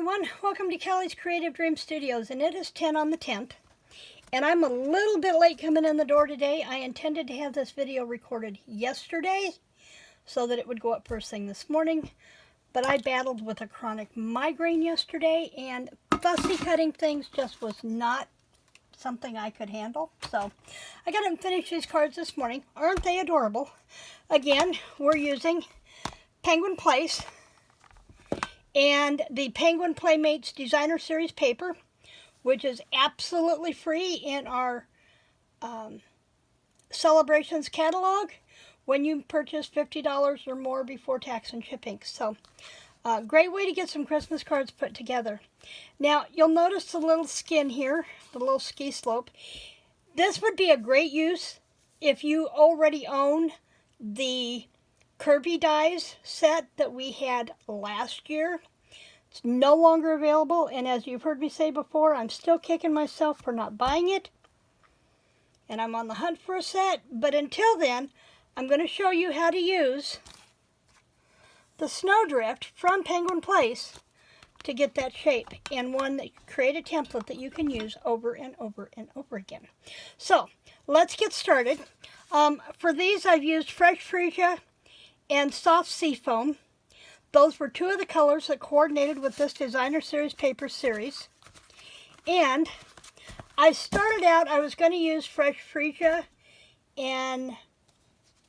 everyone, welcome to Kelly's Creative Dream Studios, and it is 10 on the 10th, and I'm a little bit late coming in the door today. I intended to have this video recorded yesterday so that it would go up first thing this morning, but I battled with a chronic migraine yesterday, and fussy cutting things just was not something I could handle. So I got to finish these cards this morning. Aren't they adorable? Again, we're using Penguin Place and the Penguin Playmates Designer Series paper, which is absolutely free in our Celebrations catalog when you purchase $50 or more before tax and shipping. So, great way to get some Christmas cards put together. Now, you'll notice the little skin here, the little ski slope. This would be a great use if you already own the Curvy Dies set that we had last year. It's no longer available, and as you've heard me say before, I'm still kicking myself for not buying it, and I'm on the hunt for a set. But until then, I'm going to show you how to use the Snowdrift from Penguin Place to get that shape, and one that create a template that you can use over and over and over again. So let's get started. For these, I've used Fresh Freesia and Soft Seafoam. Those were two of the colors that coordinated with this Designer Series paper series. And I started out, I was going to use Fresh Freesia and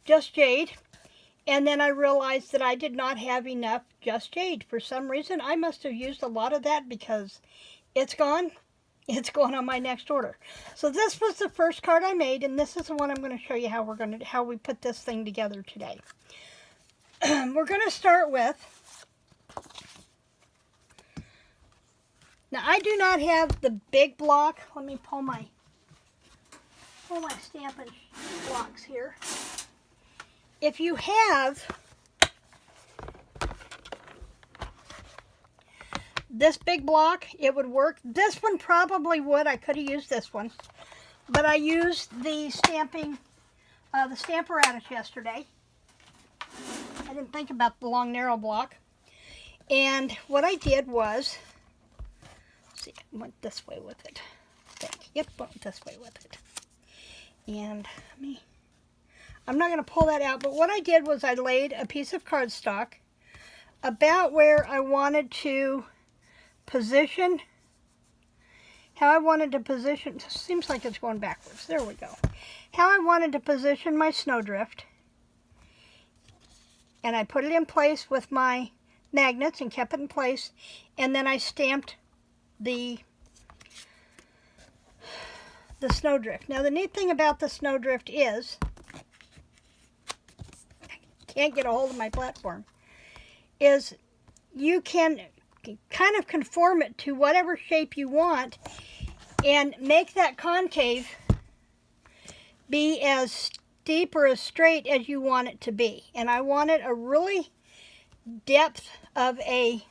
Just Jade. And then I realized that I did not have enough Just Jade. For some reason, I must have used a lot of that because it's gone. It's going on my next order. So this was the first card I made, and this is the one I'm going to show you how we put this thing together today. We're going to start with, now I do not have the big block. Let me pull my Stampin' blocks here. If you have this big block, it would work. This one probably would. I could have used this one, but I used the stamping, the Stamparatus yesterday. I didn't think about the long narrow block. And what I did was, let's see, I went this way with it. Yep, went this way with it. And I'm not going to pull that out, but what I did was I laid a piece of cardstock about where I wanted to position, seems like it's going backwards. There we go. How I wanted to position my Snowdrift. And I put it in place with my magnets and kept it in place. And then I stamped the Snowdrift. Now the neat thing about the Snowdrift is, I can't get a hold of my platform, is you can kind of conform it to whatever shape you want and make that concave be as steep or as straight as you want it to be. And I wanted a really depth of a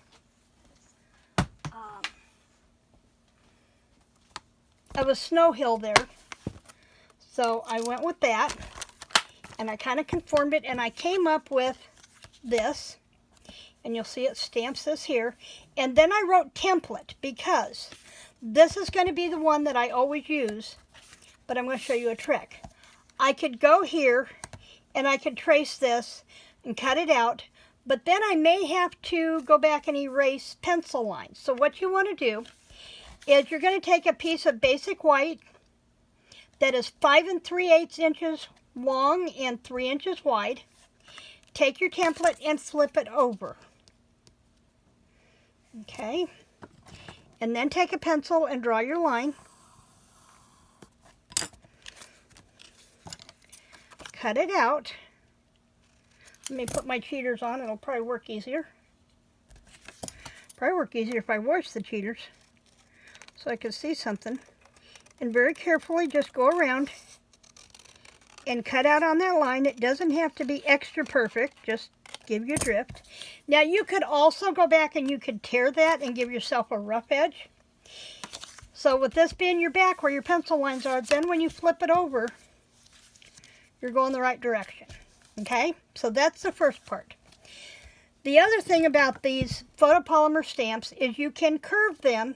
snow hill there. So I went with that, and I kind of conformed it, and I came up with this, and you'll see it stamps this here. And then I wrote template, because this is going to be the one that I always use, but I'm going to show you a trick. I could go here and I could trace this and cut it out, but then I may have to go back and erase pencil lines. So what you want to do is you're going to take a piece of basic white that is 5 3/8 inches long and 3 inches wide. Take your template and flip it over. Okay. And then take a pencil and draw your line. Cut it out. Let me put my cheaters on. It'll probably work easier. Probably work easier if I wash the cheaters so I can see something. And very carefully just go around and cut out on that line. It doesn't have to be extra perfect. Just give you a drift. Now you could also go back and you could tear that and give yourself a rough edge. So with this being your back where your pencil lines are, then when you flip it over, you're going the right direction. Okay, so that's the first part. The other thing about these photopolymer stamps is you can curve them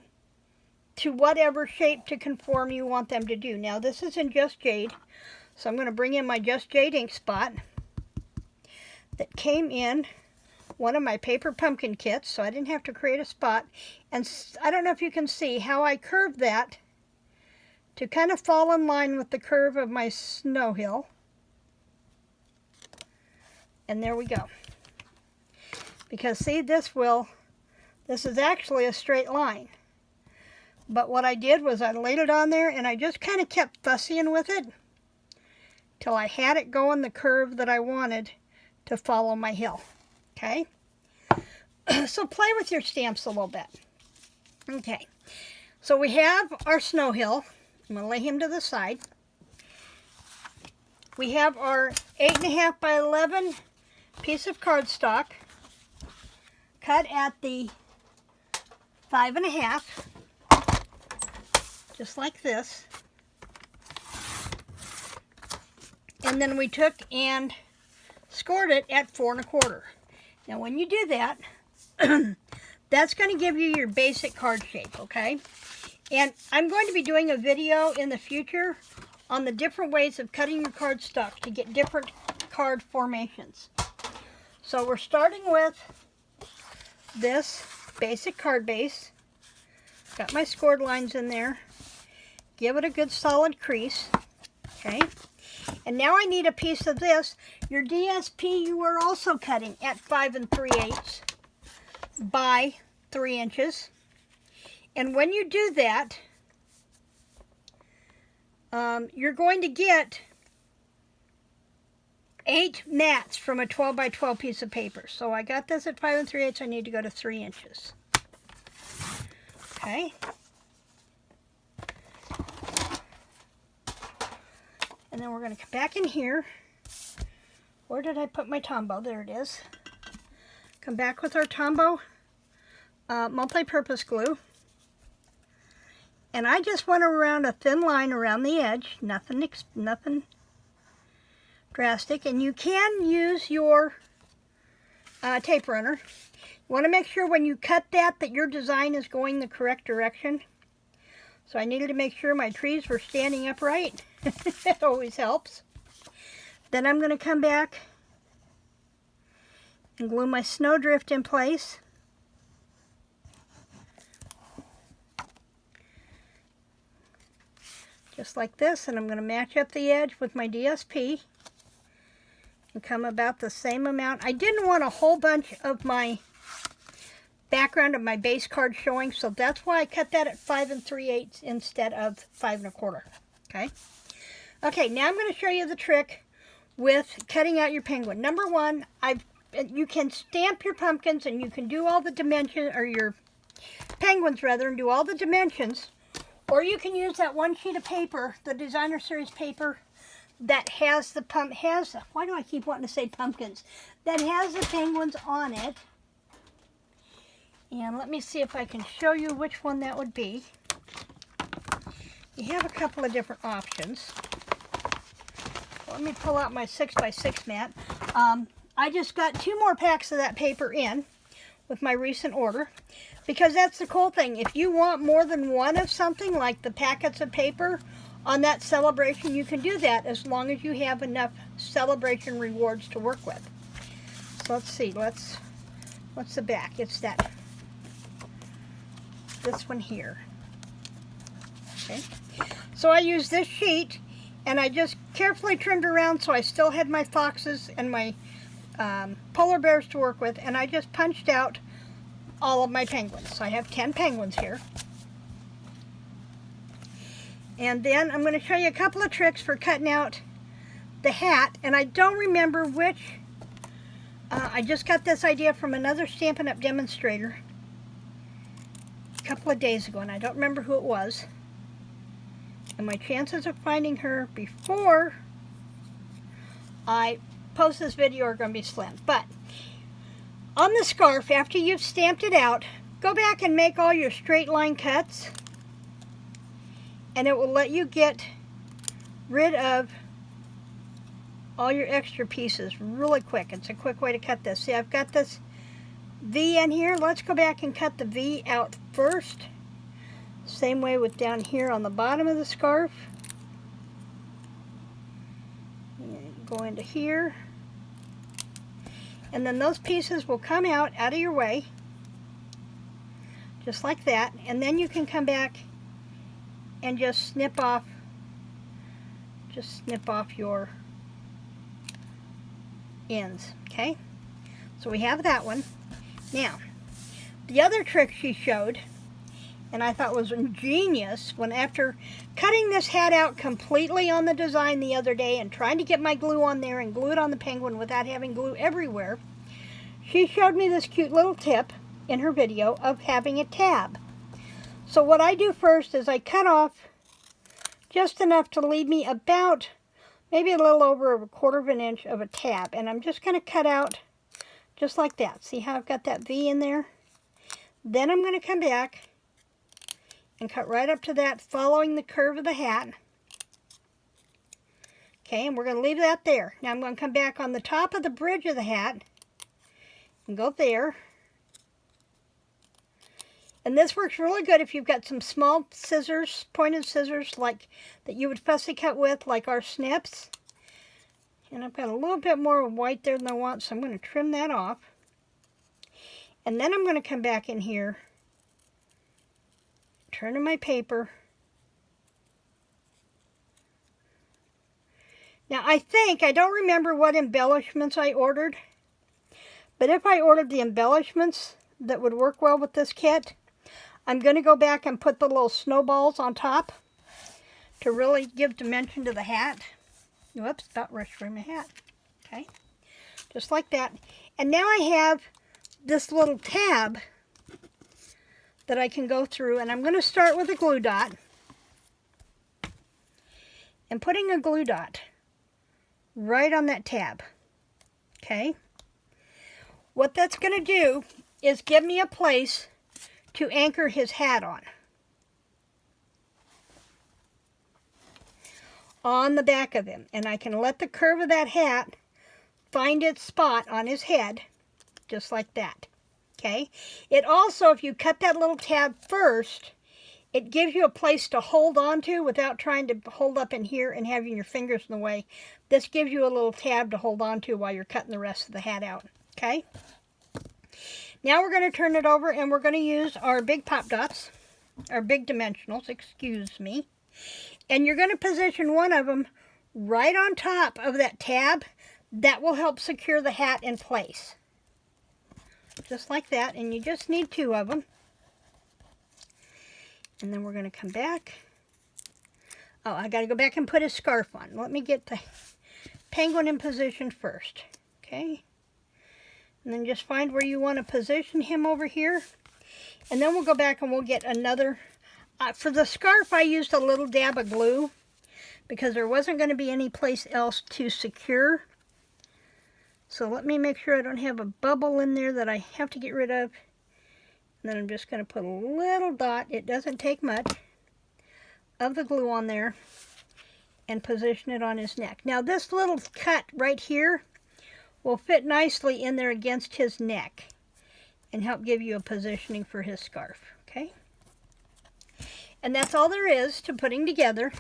to whatever shape to conform you want them to do. Now this is in Just Jade, so I'm going to bring in my Just Jade ink spot that came in one of my paper pumpkin kits, so I didn't have to create a spot. And I don't know if you can see how I curved that to kind of fall in line with the curve of my snow hill. And there we go. Because see, this is actually a straight line. But what I did was I laid it on there and I just kind of kept fussying with it till I had it going the curve that I wanted to follow my hill. Okay? So play with your stamps a little bit. Okay. So we have our snow hill. I'm going to lay him to the side. We have our 8.5 by 11 piece of cardstock cut at the 5.5, just like this. And then we took and scored it at 4.25. Now when you do that, that's going to give you your basic card shape, okay? And I'm going to be doing a video in the future on the different ways of cutting your cardstock to get different card formations. So we're starting with this basic card base. Got my scored lines in there. Give it a good solid crease. Okay. And now I need a piece of this. Your DSP you are also cutting at 5 3/8 by 3 inches. And when you do that, you're going to get 8 mats from a 12 by 12 piece of paper. So I got this at 5 3/8. I need to go to 3 inches. Okay. And then we're going to come back in here. Where did I put my Tombow? There it is. Come back with our Tombow multi-purpose glue. And I just went around a thin line around the edge. Nothing drastic. And you can use your tape runner. You want to make sure when you cut that your design is going the correct direction. So I needed to make sure my trees were standing upright. That always helps. Then I'm going to come back and glue my snowdrift in place. Just like this, and I'm going to match up the edge with my DSP and come about the same amount. I didn't want a whole bunch of my background of my base card showing, so that's why I cut that at 5 3/8 instead of 5 1/4. Okay. Okay, now I'm going to show you the trick with cutting out your penguin. Number one, you can stamp your pumpkins and you can do all the dimensions, or your penguins rather, and do all the dimensions. Or you can use that one sheet of paper, the Designer Series paper, that has the why do I keep wanting to say pumpkins? That has the penguins on it. And let me see if I can show you which one that would be. You have a couple of different options. Let me pull out my 6 by 6 mat. I just got 2 more packs of that paper in with my recent order. Because that's the cool thing. If you want more than one of something, like the packets of paper on that celebration, you can do that as long as you have enough celebration rewards to work with. So let's see. What's the back? It's this one here. Okay. So I used this sheet, and I just carefully trimmed around so I still had my foxes and my polar bears to work with, and I just punched out all of my penguins. So I have 10 penguins here. And then I'm going to show you a couple of tricks for cutting out the hat. And I don't remember which. I just got this idea from another Stampin' Up! Demonstrator a couple of days ago, and I don't remember who it was. And my chances of finding her before I post this video are going to be slim. But on the scarf, after you've stamped it out, go back and make all your straight line cuts, and it will let you get rid of all your extra pieces really quick. It's a quick way to cut this. See, I've got this V in here. Let's go back and cut the V out first. Same way with down here on the bottom of the scarf. And go into here. And then those pieces will come out of your way. Just like that. And then you can come back and just snip off your ends. Okay? So we have that one. Now, the other trick she showed, and I thought was ingenious, when after cutting this hat out completely on the design the other day and trying to get my glue on there and glue it on the penguin without having glue everywhere, she showed me this cute little tip in her video of having a tab. So what I do first is I cut off just enough to leave me about maybe a little over a 1/4 of an inch of a tab, and I'm just going to cut out just like that. See how I've got that V in there? Then I'm going to come back and cut right up to that, following the curve of the hat. Okay, and we're going to leave that there. Now I'm going to come back on the top of the bridge of the hat and go there. And this works really good if you've got some small scissors, pointed scissors like that you would fussy cut with, like our snips. And I've got a little bit more white there than I want, so I'm going to trim that off. And then I'm going to come back in here, turn in my paper. Now I don't remember what embellishments I ordered, but if I ordered the embellishments that would work well with this kit, I'm going to go back and put the little snowballs on top to really give dimension to the hat. Whoops, about rushed through my hat. Okay, just like that. And now I have this little tab that I can go through, and I'm going to start with a glue dot. And putting a glue dot right on that tab. Okay. What that's going to do is give me a place to anchor his hat on the back of him, and I can let the curve of that hat find its spot on his head, just like that. Okay? It also, if you cut that little tab first, it gives you a place to hold on to without trying to hold up in here and having your fingers in the way. This gives you a little tab to hold on to while you're cutting the rest of the hat out. Okay? Now we're going to turn it over, and we're going to use our big pop dots, our big dimensionals, excuse me. And you're going to position one of them right on top of that tab. That will help secure the hat in place. Just like that, and you just need 2 of them. And then we're going to come back. Oh, I got to go back and put his scarf on. Let me get the penguin in position first. Okay? And then just find where you want to position him over here. And then we'll go back and we'll get another. For the scarf, I used a little dab of glue because there wasn't going to be any place else to secure. So let me make sure I don't have a bubble in there that I have to get rid of. And then I'm just going to put a little dot, it doesn't take much, of the glue on there and position it on his neck. Now this little cut right here will fit nicely in there against his neck and help give you a positioning for his scarf. Okay? And that's all there is to putting together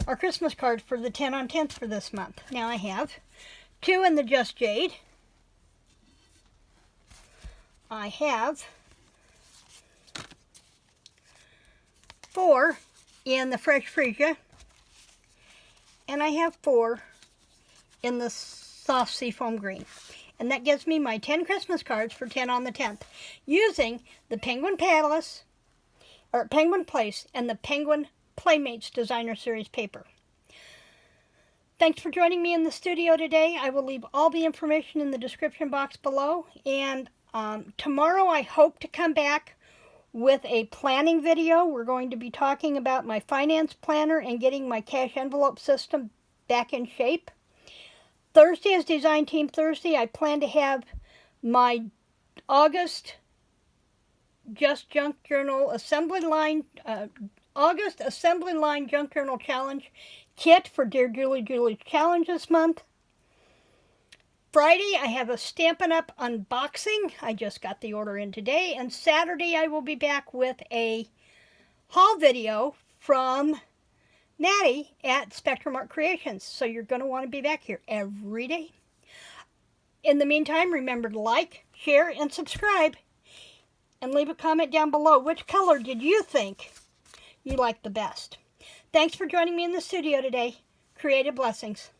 our Christmas cards for the 10 on 10th for this month. Now I have 2 in the Just Jade. I have 4 in the Fresh Freesia. And I have 4 in the Soft Seafoam Green. And that gives me my 10 Christmas cards for 10 on the 10th using the Penguin Palace, or Penguin Place, and the Penguin Playmates Designer Series paper. Thanks for joining me in the studio today. I will leave all the information in the description box below. And tomorrow I hope to come back with a planning video. We're going to be talking about my finance planner and getting my cash envelope system back in shape. Thursday is Design Team Thursday. I plan to have my August Just Junk Journal Assembly Line, August Assembly Line Junk Journal Challenge kit for Dear Julie Julie's Challenge this month. Friday, I have a Stampin' Up! Unboxing. I just got the order in today. And Saturday, I will be back with a haul video from Natty at Spectrum Art Creations. So you're going to want to be back here every day. In the meantime, remember to like, share, and subscribe. And leave a comment down below. Which color did you think you liked the best? Thanks for joining me in the studio today. Creative blessings.